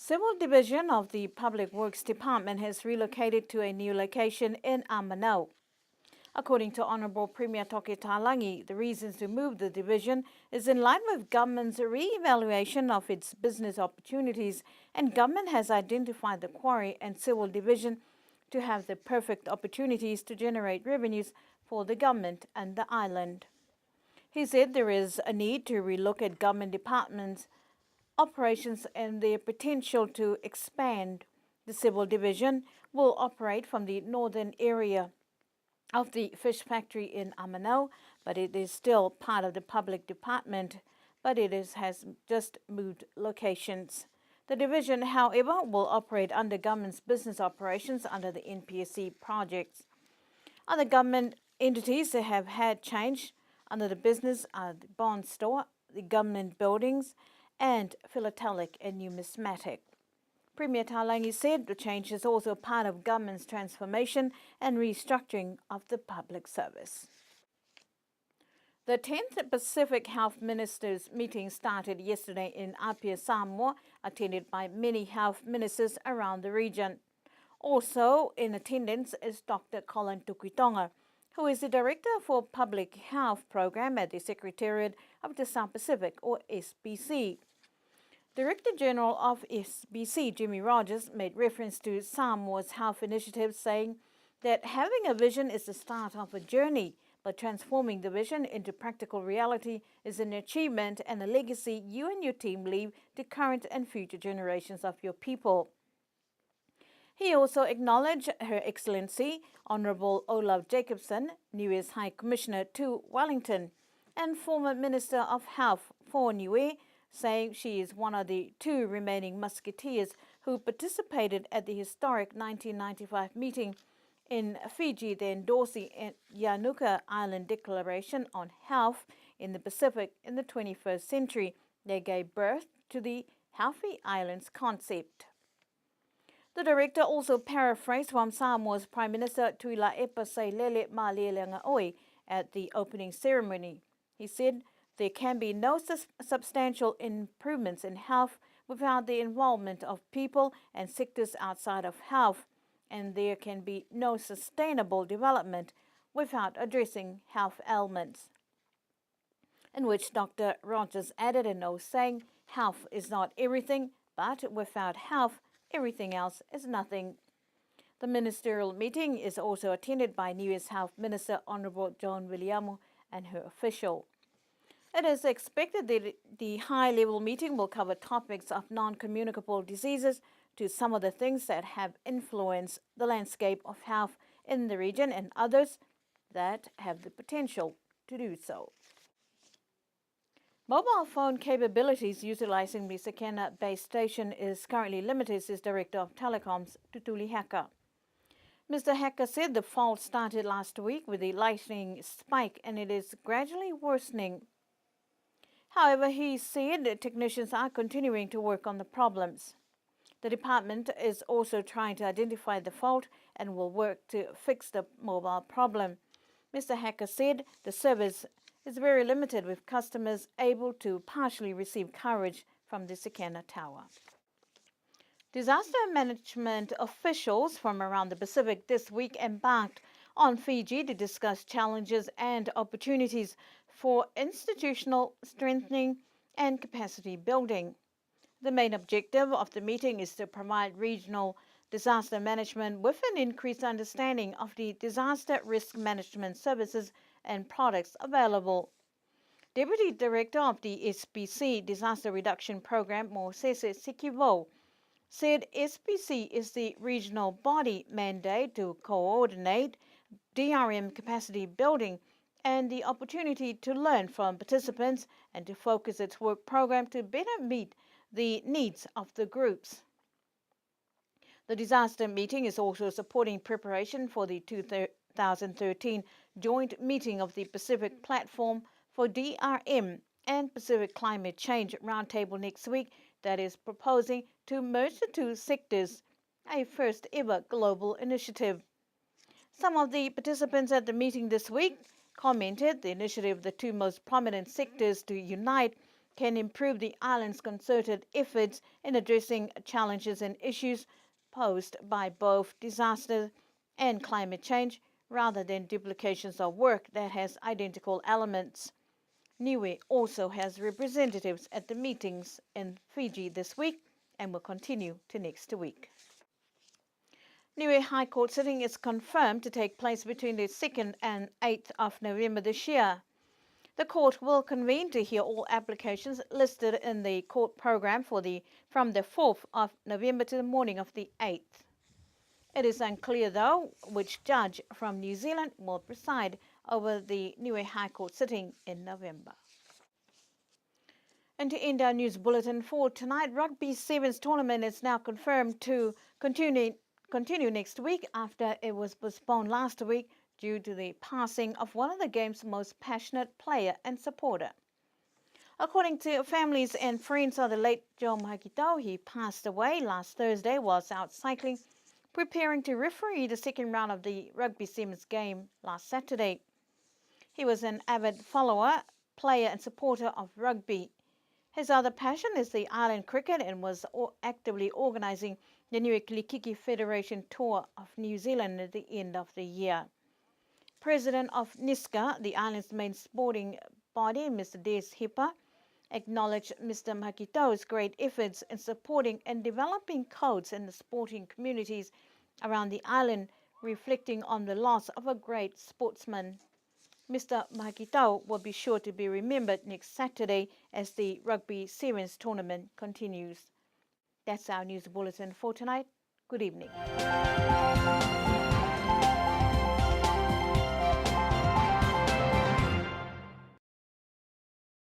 Civil Division of the Public Works Department has relocated to a new location in Amanao. According to Honourable Premier Toke Talangi, the reasons to move the division is in line with government's re-evaluation of its business opportunities, and government has identified the quarry and civil division to have the perfect opportunities to generate revenues for the government and the island. He said there is a need to relook at government departments' operations and their potential to expand. The civil division will operate from the northern area of the fish factory in Amanao, but it is still part of the public department, but has just moved locations. The division, however, will operate under government's business operations under the NPSC projects. Other government entities that have had change under the business are the bond store, the government buildings, and philatelic and numismatic. Premier Talangi said the change is also part of government's transformation and restructuring of the public service. The 10th Pacific Health Ministers meeting started yesterday in Apia, Samoa, attended by many health ministers around the region. Also in attendance is Dr. Colin Tukuitonga, who is the Director for Public Health Program at the Secretariat of the South Pacific, or SBC. Director General of SBC, Jimmy Rogers, made reference to Samoa's health initiative, saying that having a vision is the start of a journey, but transforming the vision into practical reality is an achievement and a legacy you and your team leave to current and future generations of your people. He also acknowledged Her Excellency Honourable Olaf Jacobson, Niue's High Commissioner to Wellington, and former Minister of Health for Niue, saying she is one of the two remaining musketeers who participated at the historic 1995 meeting in Fiji that endorsed the Yanuka Island Declaration on Health in the Pacific in the 21st century. They gave birth to the Healthy Islands concept. The director also paraphrased from Samoa's Prime Minister Tuila Epa Sailele Malielegaoi at the opening ceremony. He said, there can be no substantial improvements in health without the involvement of people and sectors outside of health, and there can be no sustainable development without addressing health ailments. In which Dr. Rogers added an oath saying, health is not everything, but without health, everything else is nothing. The ministerial meeting is also attended by Niue's Health Minister Honourable John Williamu and her official. It is expected that the high-level meeting will cover topics of non-communicable diseases to some of the things that have influenced the landscape of health in the region and others that have the potential to do so. Mobile phone capabilities utilizing the Sakena base station is currently limited, says Director of Telecoms, Tutuli Heka. Mr. Heka said the fault started last week with a lightning spike and it is gradually worsening. However, he said that technicians are continuing to work on the problems. The department is also trying to identify the fault and will work to fix the mobile problem. Mr. Heka said the service is very limited, with customers able to partially receive coverage from the Sakena Tower. Disaster management officials from around the Pacific this week embarked on Fiji to discuss challenges and opportunities for institutional strengthening and capacity building. The main objective of the meeting is to provide regional disaster management with an increased understanding of the disaster risk management services and products available. Deputy Director of the SBC Disaster Reduction Program, Mosese Sikivo, said SBC is the regional body mandate to coordinate DRM capacity building and the opportunity to learn from participants and to focus its work program to better meet the needs of the groups. The disaster meeting is also supporting preparation for the 2013 joint meeting of the Pacific Platform for DRM and Pacific Climate Change Roundtable next week that is proposing to merge the two sectors, a first ever global initiative. Some of the participants at the meeting this week commented the initiative of the two most prominent sectors to unite can improve the island's concerted efforts in addressing challenges and issues posed by both disaster and climate change, rather than duplications of work that has identical elements. Niue also has representatives at the meetings in Fiji this week and will continue to next week. Niue High Court sitting is confirmed to take place between the 2nd and 8th of November this year. The court will convene to hear all applications listed in the court program from the 4th of November to the morning of the 8th. It is unclear, though, which judge from New Zealand will preside over the Niue High Court sitting in November. And to end our news bulletin for tonight, Rugby Sevens tournament is now confirmed to continue next week after it was postponed last week due to the passing of one of the game's most passionate player and supporter. According to families and friends of the late Joe Mahakitau, he passed away last Thursday whilst out cycling, preparing to referee the second round of the Rugby Sevens game last Saturday. He was an avid follower, player and supporter of rugby. His other passion is the island cricket and was actively organising the Niue Kilikiki Federation Tour of New Zealand at the end of the year. President of NISCA, the island's main sporting body, Mr. Des Hipper, acknowledged Mr. Mahakitau's great efforts in supporting and developing codes in the sporting communities around the island, reflecting on the loss of a great sportsman. Mr. Mahakitau will be sure to be remembered next Saturday as the Rugby Sevens tournament continues. That's our news bulletin for tonight. Good evening.